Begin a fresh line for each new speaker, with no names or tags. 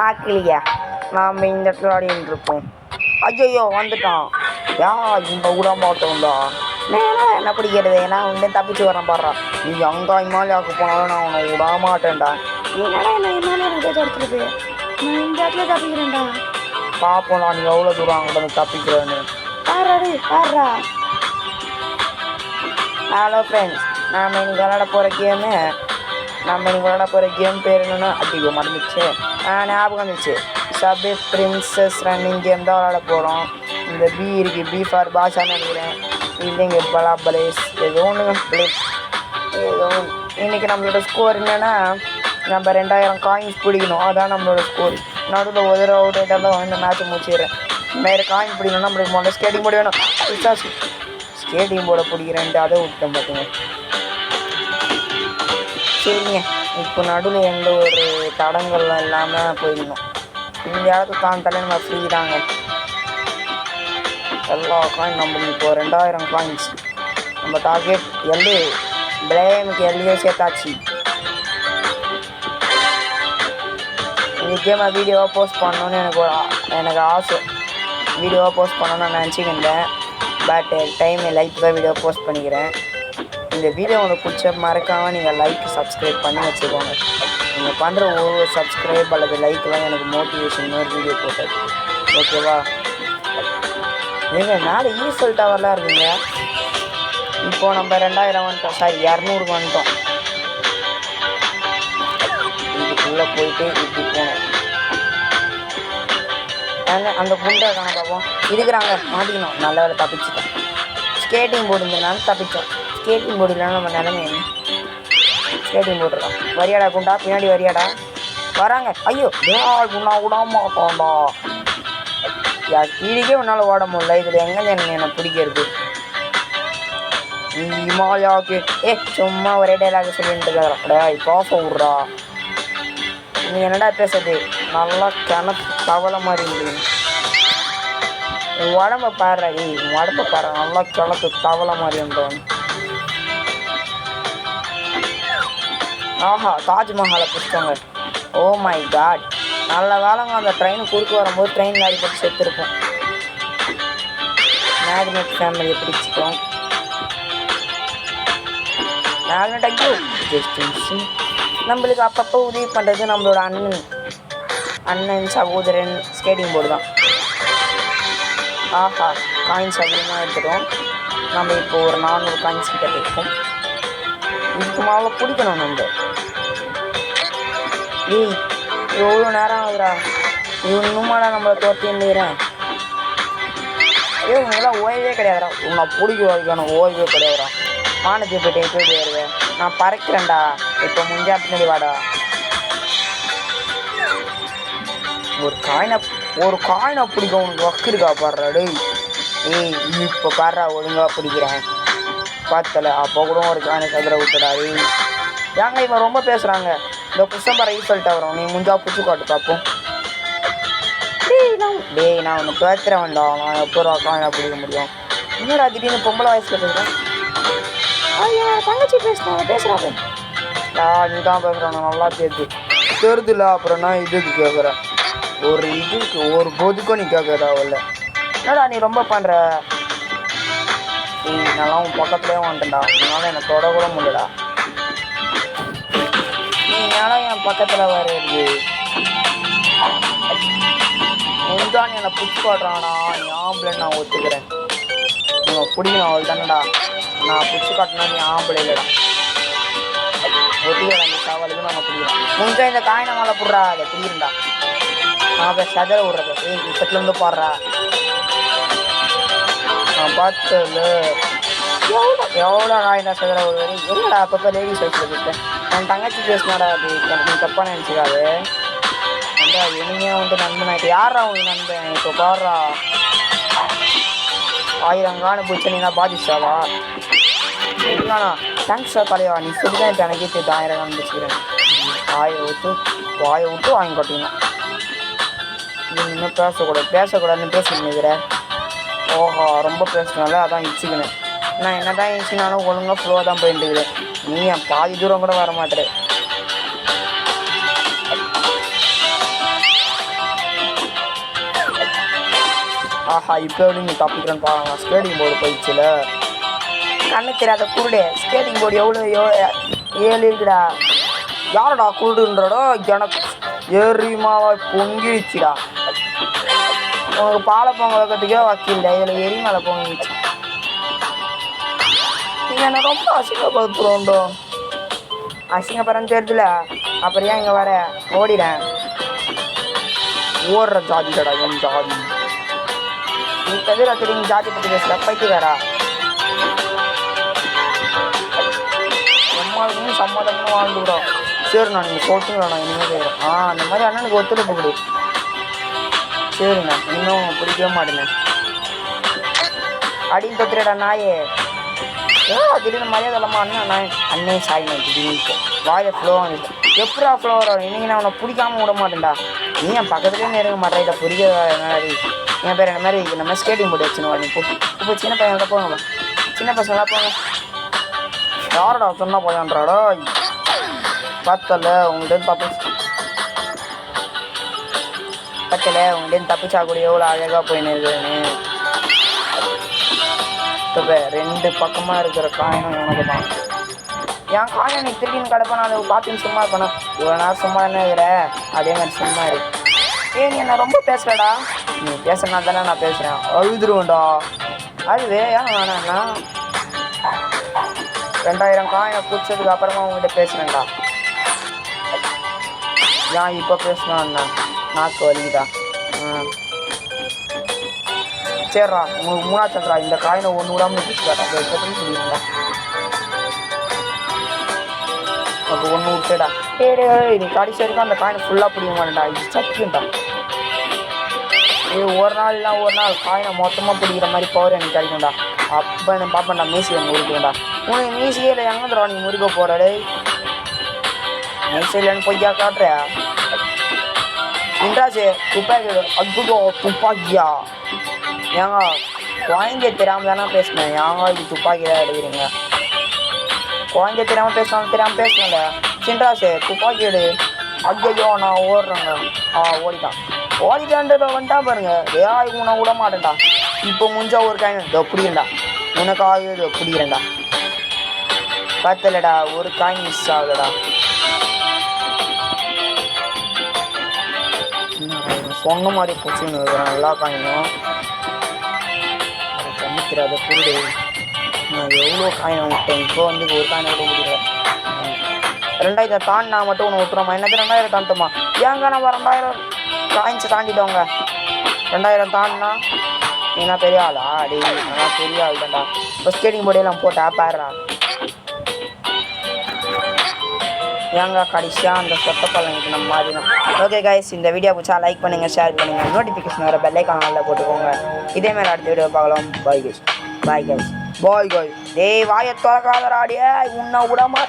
ஆக்கலையா நாம் இந்த இடத்துல ஆடின்னு இருப்போம். ஐயோ வந்துட்டான். இந்த விட மாட்டோம்டா. நான் என்ன பிடிக்கிறது? ஏன்னா வந்து தப்பிச்சு வரேன் பாடுறா. நீ அங்கே இமாலயாவுக்கு போனாலும் நான் உன்னை விட மாட்டேன்டா. என்னடா என்ன எடுத்துருக்கு நான் இந்த இடத்துல தப்பிக்கிறேன்டா. பார்ப்போம்டா நீ எவ்வளோ தூரம் அங்கே வந்து தப்பிக்கிறேன்னு. பாடுறா. ஹலோ ஃப்ரெண்ட்ஸ், நாம் இன்னைக்கு விளாட போகிற கேம் பேர் என்னென்னா அதிகம் மறந்துச்சு. ஞாபகம் வந்துச்சு. சப்வே பிரின்சஸ் ரன்னிங் கேம் தான் விளாட போகிறோம். இந்த பி இருக்குது, பி ஃபார் பாஷான்னு நினைக்கிறேன். இல்லைங்க பலாபலேஸ் ஏதோ ஒன்று. இன்றைக்கி நம்மளோட ஸ்கோர் என்னென்னா நம்ம 2000 காயின்ஸ் பிடிக்கணும். அதான் நம்மளோட ஸ்கோர். நடுவில் ஒரு அவுட் ஆகிட்டாலும் இந்த மேட்ச்சை முடிச்சிடுறேன். 2000 காயின் பிடிக்கணும். நம்மளுக்கு முதல்ல ஸ்கேட்டிங் போர்டு வேணும். ஸ்கேட்டிங் போர்டை பிடிக்கிறேன்ட்டு அதை விட்டேன் பார்த்துங்க. சரிங்க, இப்போ நடுவில் எந்த ஒரு தடங்கள்லாம் இல்லாமல் போயிடணும். இந்த இடத்துக்கு தாண்டாலே நம்ம ஃப்ரீ தாங்க. எல்லா காயின் நம்மளுக்கு இப்போ 2000 காயின்ஸ். நம்ம டார்கெட் பிளேமுக்கு எல்லையே சேர்த்தாச்சு. இந்த கேமை வீடியோவாக போஸ்ட் பண்ணணுன்னு எனக்கு ஆசை. வீடியோவாக போஸ்ட் பண்ணணுன்னு நான் நினச்சிக்கிட்டேன். பட் டைம் லைக் தான் வீடியோ போஸ்ட் பண்ணிக்கிறேன். இந்த வீடியோ உங்களுக்கு பிடிச்ச மறக்காமல் நீங்கள் லைக் சப்ஸ்கிரைப் பண்ணி வச்சுக்கோங்க. நீங்கள் பண்ணுற ஒவ்வொரு சப்ஸ்கிரைப் அல்லது லைக்லாம் எனக்கு மோட்டிவேஷன் ஒரு வீடியோ போட்டது. ஓகேவா? நீங்கள் நாலு ஈஸ்வல் டவர்லாம் இருக்குங்க. இப்போது நம்ம 2000 வந்துட்டோம். 200 வந்துட்டோம். இதுக்குள்ளே போயிட்டு இப்படி போகணும். அந்த குண்டை காண பார்ப்போம். இருக்கிறாங்க மாட்டிக்கணும். நல்ல வேலை தப்பிச்சுட்டோம். ஸ்கேட்டிங் போர்டு இருந்ததுனால தப்பிச்சோம். ஸ்கேட்டிங் போர்டு இல்லைன்னா நம்ம நிலைமை என்ன? ஸ்கேட்டிங் போர்டு இருக்கான். வரியாடா குண்டா, பின்னாடி வரியாடா. வராங்க. ஐயோ குண்டா விடாமாட்டோம்டா. கீழே உன்னால் ஓட முடியல. இதில் எங்கே என்னை பிடிக்கிறது? இமாலயாவுக்கு சும்மா ஒரே டைலாக சொல்லிட்டு இருக்கிறா. பாச விட்றா. நீ என்னடா பேசுறது? நல்லா கிணத்து தவளை மாதிரி இருந்தது. உன் உடம்பை பாடுறா. உன் உடம்பை பாடுற நல்லா கிணத்து தவளை மாதிரி இருந்தவன். ஆஹா, தாஜ்மஹாலை பிடிச்சவங்க. Oh my god. நல்ல வேலைங்க அந்த ட்ரெயின் குறுக்கு வரும்போது ட்ரெயின் அடிப்பட்டு செத்துருப்போம். மேக்னெட் ஃபேமிலியை பிடிச்சிட்டோம். மேக்னெட் ஐயோ நம்மளுக்கு அப்பப்போ உதவி பண்ணுறது நம்மளோட அண்ணன் சகோதரன் ஸ்கேட்டிங் போர்டு தான். ஆஹா, காயின்ஸ் அதிகமாக எடுத்துட்டோம். நம்ம இப்போ ஒரு 400 காயின்ஸ் கிட்ட இருக்கும். இதுக்கு மேலே பிடிக்கணும் நம்ம. எவ்வளோ நேரம் ஆகுதுடா. இன்னுமாடா நம்மளை தோற்றிருந்துக்கிறேன். உங்களாம் ஓய்வே கிடையாதுடா. உன்னை பிடிக்க வைக்கணும். ஓய்வே கிடையாதுடா. வானத்தை போய்ட்டு எப்படி வருவேன்? நான் பறக்கிறேன்டா. இப்போ முஞ்சா பின்னாடி வாடா. ஒரு காயினை பிடிக்க உனக்கு வக்கு இருக்கா பாடுறாடு. இப்போ பாடுறா ஒழுங்காக பிடிக்கிறேன். பார்த்தல அப்போ கூட ஒரு காயினை கதிர விட்டுடாது. ஏங்க இவன் ரொம்ப பேசுகிறாங்க. இந்த புஷம்பரை சொல்லிட்டு வரோம். நீ முஞ்சா பிடிச்சி காட்டு பார்ப்போம். நான் ஒன்று பேசுகிறேன் வேண்டாம். நான் எப்போ காயினை பிடிக்க முடியும்? இன்னொரு திடீர்னு பொம்பளை வயசில் பேசுகிறேன். தங்கச்சி பேசுகிறாங்க. நீ தான் பேசுகிறான். நல்லா தெரியுதுல. அப்புறம் நான் இதுக்கு கேட்குறேன். ஒரு பொதுக்கும் நீ கேட்குறா இல்லை. என்னடா நீ ரொம்ப பண்ணுற? நல்லா உன் பக்கத்துலேயே வந்துட்டா. அதனால என்னை தொட கூட முடியலடா. நீ என்னால என் பக்கத்தில் வருது. முன்தான் என்னை பிடிச்சி காட்டுறானா? நீ ஆம்பளைன்னு நான் ஒத்துக்கிறேன். நீங்கள் பிடிக்கணும் அவள் தானடா. நான் பிடிச்சி காட்டினா நீ ஆம்பளை இல்லைடா. ஒத்துக்கிறேன். அந்த சவாலுக்கு நம்ம பிடிக்கிறோம். முன்சா இந்த காயினை மேலே போடுறா. அதை பிடிக்கிறா. நான் சதரை விட்றது. இப்பத்துலேருந்து பாடுறா. நான் பார்த்தது எவ்வளோ காயினா சதரை விடுறது. என்னடா அப்பப்போ லேடிஸ் வச்சுருக்கேன். என் தங்கச்சி பேசினாடா. அது எனக்கு நீ தப்பாக நினச்சிக்காது. அந்த இனிமையாக வந்து நண்பன் ஆகிட்டு. யாரா உனக்கு நண்பன்? இப்போ பாடுறா. 1000 காண போச்சுன்னா பாதிச்சாவா? இல்லைண்ணா தேங்க்ஸ் சார் தலைவா. நீ சொல்லி தான் இப்போ எனக்கே சேர்த்து 1000 காண வச்சுக்கிறேன். வாயை விட்டு வாங்கி கொட்டிங்கன்னா நீ இன்னும் பேசக்கூடாதுன்னு பேசிக்கிறேன். ஓஹோ, ரொம்ப பேசுனால அதான் இச்சுக்கினேன். நான் என்ன தான் இச்சுனாலும் ஒழுங்காக ஃப்ளோவாக தான் போயிட்டுருக்கிறேன். நீ என் பாதி தூரம் கூட வர மாட்டேன். ஆஹா இப்போ எப்படி நீ தப்பிக்கிறேன்னு பாருங்க. ஸ்கேட்டிங் போர்டு போயிடுச்சுல. கண்ணு தெரியாத குருடே, ஸ்கேட்டிங் போர்டு எவ்வளோ 7 இருக்குடா. யாரடா குருடுன்றடோ? எனக்கு எரிமாவா பொங்கிடுச்சுடா. உனக்கு பாலை பொங்க வைக்கிறதுக்கே வக்கீல்ல, இதில் எரி மேலே பொங்கிடுச்சு. நீங்கள் என்ன ரொம்ப அசிங்கப்படுத்துகிறோண்டோ. அசிங்கப்படுறேன்னு தெரியுதுல, அப்புறம் ஏன் இங்கே வர? ஓடிறேன். ஓடுற ஜாதிடா என் ஜாதி. நீ தவிர தெரியும் ஜாதி பற்றி பேசல பைத்தியக்காரா. சம்மாதமும் சம்மதமும் வாழ்ந்துவிடும். சரிண்ணா நீங்கள் சொல்லிட்டுங்களா இனிமேல் போயிடும். அந்த மாதிரி அண்ணனுக்கு ஒத்துழைப்பு கொடு. சரிண்ணா இன்னும் பிடிக்கவே மாட்டேண்ணே. அடின்னு தொத்துறடா நாயே. திடீர்னு மரியாதை இல்லாமல் அண்ணன் அண்ணே சாய் நான் திடீர்னு வாயை ஃப்ளோ வந்துச்சு. எப்படா ஃப்ளோ வரும்? இன்னைக்கு நான் உன்னை பிடிக்காம விட மாட்டேன்டா. நீ என் பக்கத்துலேயே நெருங்க மாட்டேன். இதை புரிய மாதிரி என் பேர் என்ன மாதிரி நம்ம ஸ்கேட்டிங் போட்டு வச்சுன்னு நீ இப்போ சின்ன பையன் போங்க. சின்ன பசங்களாம் போங்க. யாரோட சொன்னா போயான்றாடா? பார்த்தல உங்கள்கிட்ட தப்பிச்சா கூட எவ்வளோ அழகாக போயின்னு இருக்குன்னு. இப்போ 2 பக்கமாக இருக்கிற காயினும் எனக்கு தான். என் காயின் நீ திருடின்னு கிடப்பேன். நான் அதை பார்த்துன்னு சும்மா இருக்கணும். இவ்வளோ நேரம் சும்மா என்ன இருக்கிற? அதே மாதிரி சும்மா இருக்கு. நீ என்ன ரொம்ப பேசுகிறடா. நீ பேசுனா தானே நான் பேசுகிறேன். அழுதுருவேன்டா. அதுவே ஏன் வேணாண்ணா 2000 காயினை பிடிச்சதுக்கு அப்புறமா உங்கள்கிட்ட பேசுகிறேன்டா. ஏன் இப்போ பேசுனாண்ணா? நாக்கு வலிக்குதா? சரிடா உங்களுக்கு 3ஆவது சந்திரா. இந்த காயினை ஒன்று விடாமல் பிடிச்சிக்காட்டா. சொல்லிடுங்களா? அப்போ ஒன்று விட்டுடா. நீ கடைசி வரைக்கும் அந்த காயினை ஃபுல்லாக பிடிக்க மாட்டேன்டா. இது சத்தியம்டா. ஒரு நாள் காயினை மொத்தமாக பிடிக்கிற மாதிரி பவர் எனக்கு கிடைக்கும்டா. அப்போ என்ன பார்ப்பேன்டா. மீசியை முறிக்குவேன்டா. உனக்கு மீசியே இல்லை எங்கே தரவா நீ முறிக்க போகிறாடே? மீசி இல்லைன்னு பொய்யா காட்டுற. இன்றாச்சு துப்பாக்கி. அக்குதோ துப்பாக்கியா? ஏங்க குழந்தை தெரியாமல் தானே பேசினேன். ஏங்க இது துப்பாக்கி தான் எடுக்கிறீங்க? குழந்தை தெரியாமல் தெரியாமல் பேசணும்ல. சின்ராசு துப்பாக்கி எடு. ஐயோ நான் ஓடுறேங்க. ஓடிட்டான்றத வந்துட்டா பாருங்க. வேலைக்கு நான் விட மாட்டேன்டா. இப்போ முடிஞ்சா ஒரு காயின் இதோ பிடிக்கிறேன்டா. உனக்காக இதோ பிடிக்கிறேன்டா. பார்த்தலடா ஒரு காயின் மிஸ் ஆகுதுடா. சொன்ன மாதிரி பிடிச்சின்னு இருக்கிறேன் எல்லா காயினும். பண்ணிக்கிறாத புரியுது. நான் எவ்வளோ காயின் விட்டேன். இப்போ வந்து ஒரு காயினை விட முடியல. 2000 தாண்டினா மட்டும் ஒன்று விட்டுறோமா? என்னது 2000 தாண்டோமா? ஏங்க நம்ம 2000 காயின்ஸ் தாண்டிட்டோங்க. 2000 தாண்டினா நீனா பெரிய ஆளா? அடி நான் பெரிய ஆள் தான்டா. இப்போ ஸ்கேட்டிங் போர்டெல்லாம் போட்டா பாடுறா. ஏங்க கடைசியாக அந்த சொத்த பழனிக்கு நம்ம மாறினோம். ஓகே கைஸ், இந்த வீடியோ பிடிச்சா லைக் பண்ணுங்கள், ஷேர் பண்ணுங்கள், நோட்டிஃபிகேஷன் வர பெல் ஐகானில் போட்டுக்கோங்க. இதேமாதிரி அடுத்த வீடியோ பார்க்கலாம். Bye guys. டேய் வாயை திறக்காதடா. உன்னை விட மாட்டேன்.